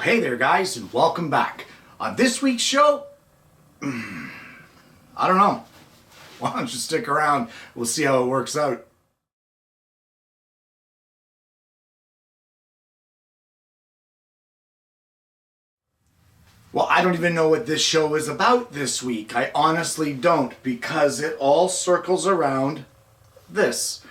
Well, hey there guys, and welcome back. On this week's show, I don't know. Why don't you stick around? We'll see how it works out. Well, I don't even know what this show is about this week. I honestly don't, because it all circles around this.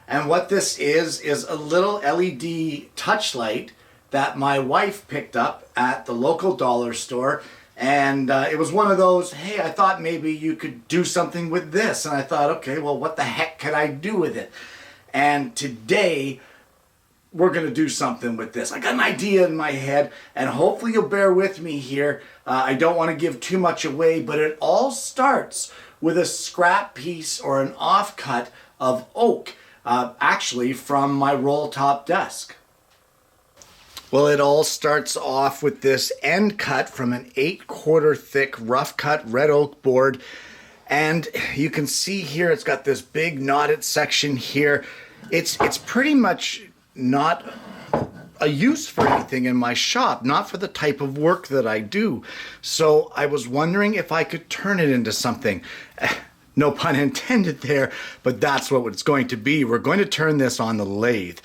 And what this is a little LED touch light that my wife picked up at the local dollar store. And it was one of those, hey, I thought maybe you could do something with this. And I thought, okay, well, what the heck could I do with it? And today, we're going to do something with this. I got an idea in my head, and hopefully you'll bear with me here. I don't want to give too much away, but it all starts with a scrap piece or an offcut of oak, actually from my roll top desk. Well, it all starts off with this end cut from an 8/4 thick rough cut red oak board. And you can see here it's got this big knotted section here. It's pretty much not a use for anything in my shop, not for the type of work that I do. So I was wondering if I could turn it into something. No pun intended there, but that's what it's going to be. We're going to turn this on the lathe.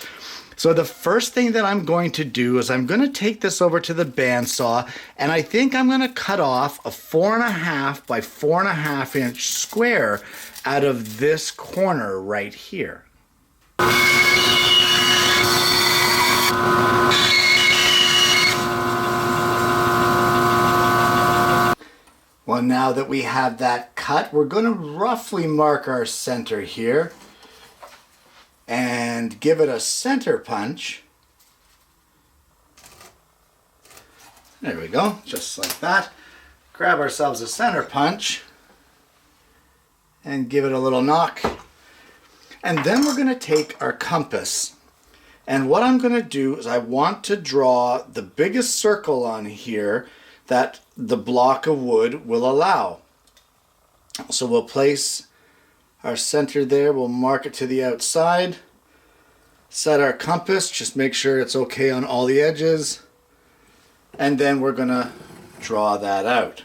So the first thing that I'm going to do is I'm going to take this over to the bandsaw, and I think I'm going to cut off a 4.5 by 4.5 inch square out of this corner right here. Well, now that we have that cut, we're going to roughly mark our center here and give it a center punch. There we go, just like that. Grab ourselves a center punch and give it a little knock. And then we're going to take our compass. And what I'm going to do is I want to draw the biggest circle on here that the block of wood will allow. So we'll place our center there, we'll mark it to the outside, set our compass, just make sure it's okay on all the edges, and then we're going to draw that out.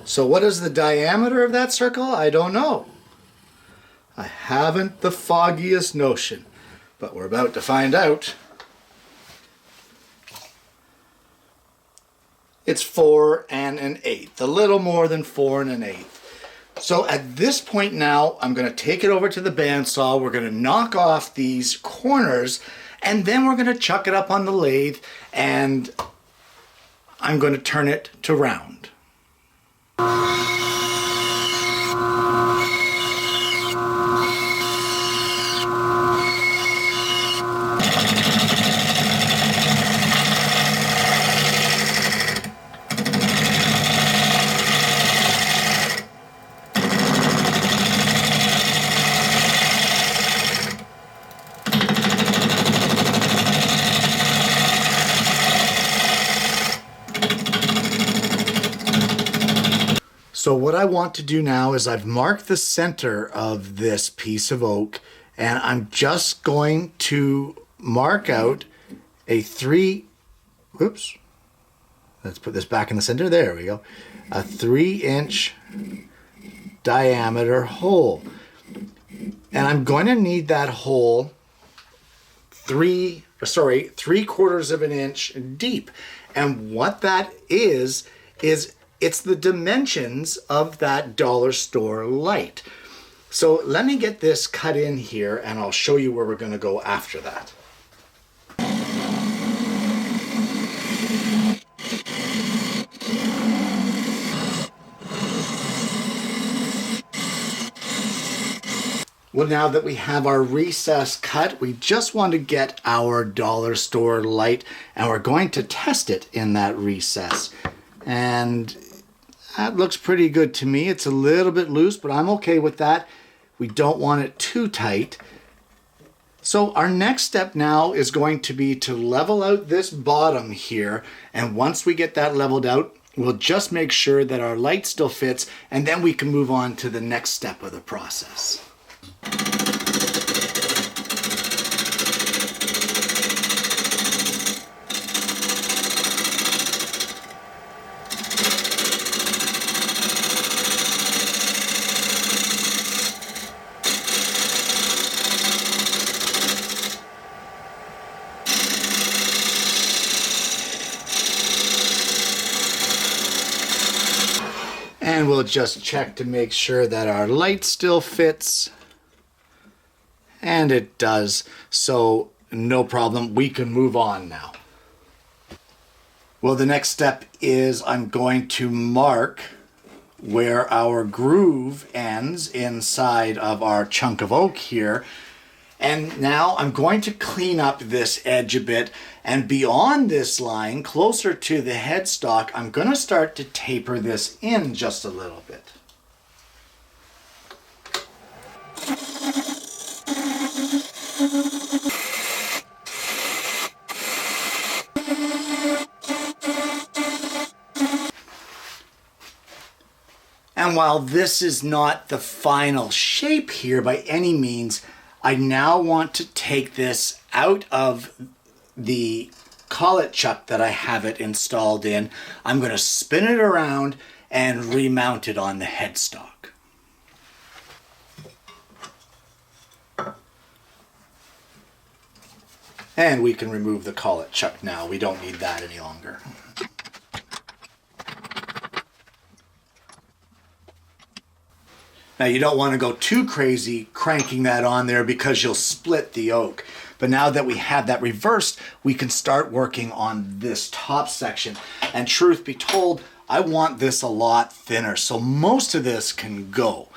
So what is the diameter of that circle? I don't know. I haven't the foggiest notion, but we're about to find out. It's 4 1/8, a little more than 4 1/8. So at this point now, I'm going to take it over to the bandsaw. We're going to knock off these corners, and then we're going to chuck it up on the lathe, and I'm going to turn it to round. So what I want to do now is I've marked the center of this piece of oak, and I'm just going to mark out a let's put this back in the center, there we go, a 3-inch diameter hole. And I'm going to need that hole 3/4 of an inch deep. And what that is it's the dimensions of that dollar store light. So let me get this cut in here, and I'll show you where we're going to go after that. Well, now that we have our recess cut, we just want to get our dollar store light, and we're going to test it in that recess. And that looks pretty good to me. It's a little bit loose, but I'm okay with that. We don't want it too tight. So our next step now is going to be to level out this bottom here. And once we get that leveled out, we'll just make sure that our light still fits, and then we can move on to the next step of the process. just check to make sure that our light still fits. And it does, so no problem. We can move on now. Well, the next step is I'm going to mark where our groove ends inside of our chunk of oak here. And now I'm going to clean up this edge a bit, and beyond this line, closer to the headstock, I'm going to start to taper this in just a little bit. And while this is not the final shape here by any means, I now want to take this out of the collet chuck that I have it installed in. I'm going to spin it around and remount it on the headstock. And we can remove the collet chuck now. We don't need that any longer. Now you don't want to go too crazy cranking that on there because you'll split the oak. But now that we have that reversed, we can start working on this top section. And truth be told, I want this a lot thinner, so most of this can go.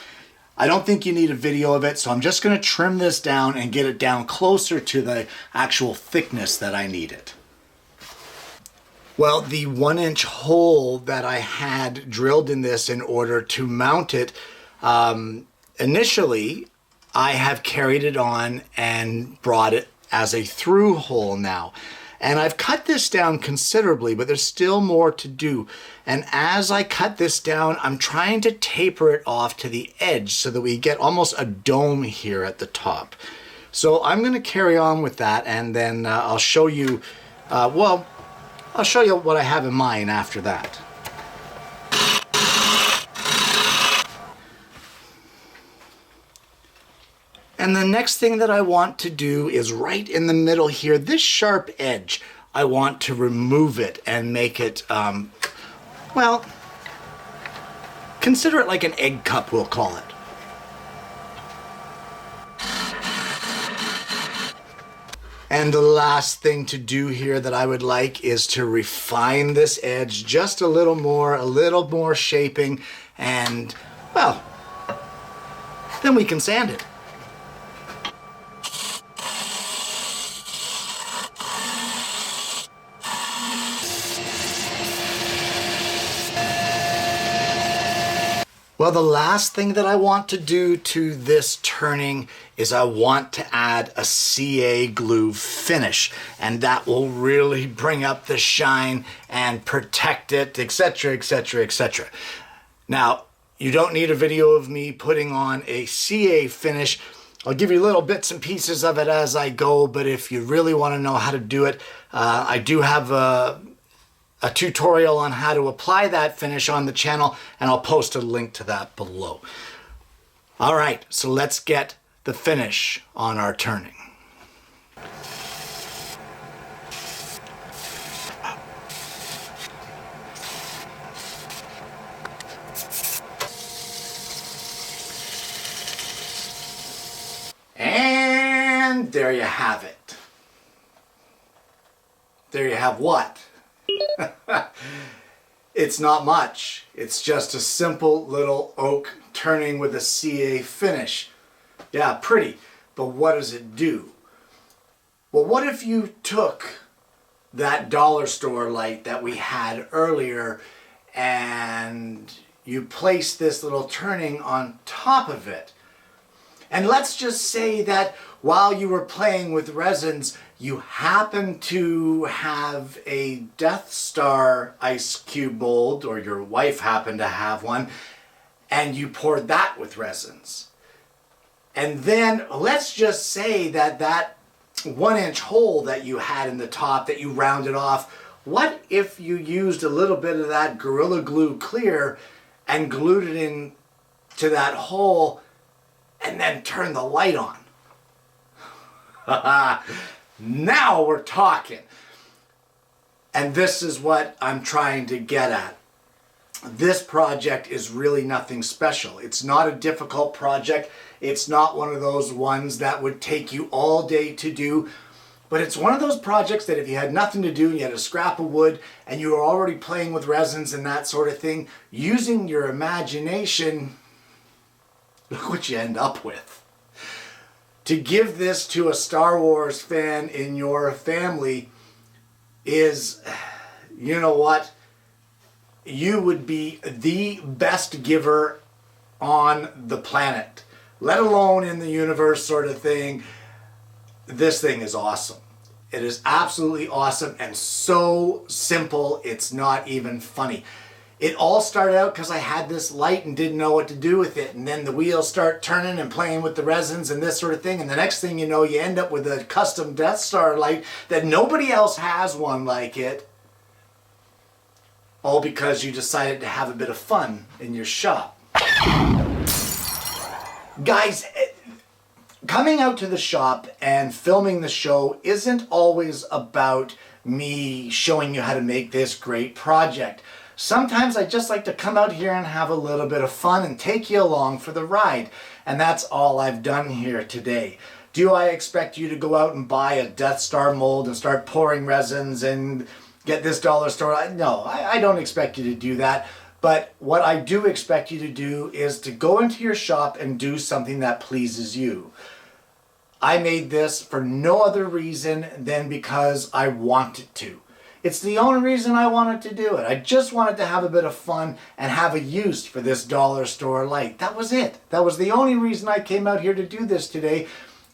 I don't think you need a video of it, so I'm just going to trim this down and get it down closer to the actual thickness that I need it. Well, the 1-inch hole that I had drilled in this in order to mount it, initially I have carried it on and brought it as a through hole now. And I've cut this down considerably, but there's still more to do. And as I cut this down, I'm trying to taper it off to the edge so that we get almost a dome here at the top. So I'm going to carry on with that, and then I'll show you, I'll show you what I have in mind after that. And the next thing that I want to do is right in the middle here, this sharp edge, I want to remove it and make it, well, consider it like an egg cup, we'll call it. And the last thing to do here that I would like is to refine this edge just a little more shaping, and, well, then we can sand it. Well, the last thing that I want to do to this turning is I want to add a CA glue finish, and that will really bring up the shine and protect it, etc., etc., etc. Now, you don't need a video of me putting on a CA finish. I'll give you little bits and pieces of it as I go, but if you really want to know how to do it, I do have a tutorial on how to apply that finish on the channel, and I'll post a link to that below. All right, so let's get the finish on our turning. And there you have it. There you have what? It's not much. It's just a simple little oak turning with a CA finish. Yeah, pretty. But what does it do? Well, what if you took that dollar store light that we had earlier and you placed this little turning on top of it? And let's just say that while you were playing with resins, you happen to have a Death Star ice cube mold, or your wife happened to have one, and you poured that with resins. And then let's just say that that 1-inch hole that you had in the top that you rounded off, what if you used a little bit of that Gorilla Glue clear and glued it in to that hole and then turned the light on? Now we're talking. And this is what I'm trying to get at. this project is really nothing special. It's not a difficult project. It's not one of those ones that would take you all day to do. But it's one of those projects that if you had nothing to do and you had a scrap of wood and you were already playing with resins and that sort of thing, using your imagination, look what you end up with. To give this to a Star Wars fan in your family is, you know what? You would be the best giver on the planet, let alone in the universe sort of thing. This thing is awesome. It is absolutely awesome and so simple, it's not even funny. It all started out because I had this light and didn't know what to do with it. And then the wheels start turning and playing with the resins and this sort of thing. And the next thing you know, you end up with a custom Death Star light that nobody else has one like it. All because you decided to have a bit of fun in your shop. Guys, coming out to the shop and filming the show isn't always about me showing you how to make this great project. Sometimes I just like to come out here and have a little bit of fun and take you along for the ride. And that's all I've done here today. Do I expect you to go out and buy a Death Star mold and start pouring resins and get this dollar store? No, I don't expect you to do that. But what I do expect you to do is to go into your shop and do something that pleases you. I made this for no other reason than because I wanted to. It's the only reason I wanted to do it. I just wanted to have a bit of fun and have a use for this dollar store light. That was it. That was the only reason I came out here to do this today.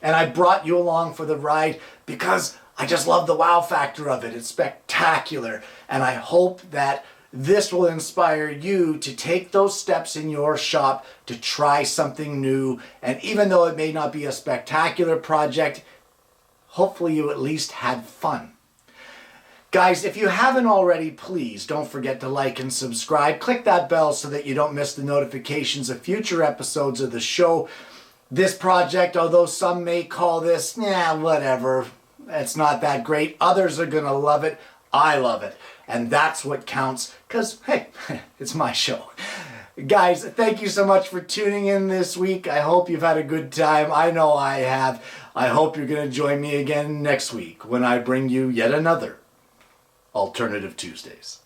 And I brought you along for the ride because I just love the wow factor of it. It's spectacular. And I hope that this will inspire you to take those steps in your shop to try something new. And even though it may not be a spectacular project, hopefully you at least had fun. Guys, if you haven't already, please don't forget to like and subscribe. Click that bell so that you don't miss the notifications of future episodes of the show. This project, although some may call this, whatever, it's not that great. Others are going to love it. I love it. And that's what counts because, hey, it's my show. Guys, thank you so much for tuning in this week. I hope you've had a good time. I know I have. I hope you're going to join me again next week when I bring you yet another Alternative Tuesdays.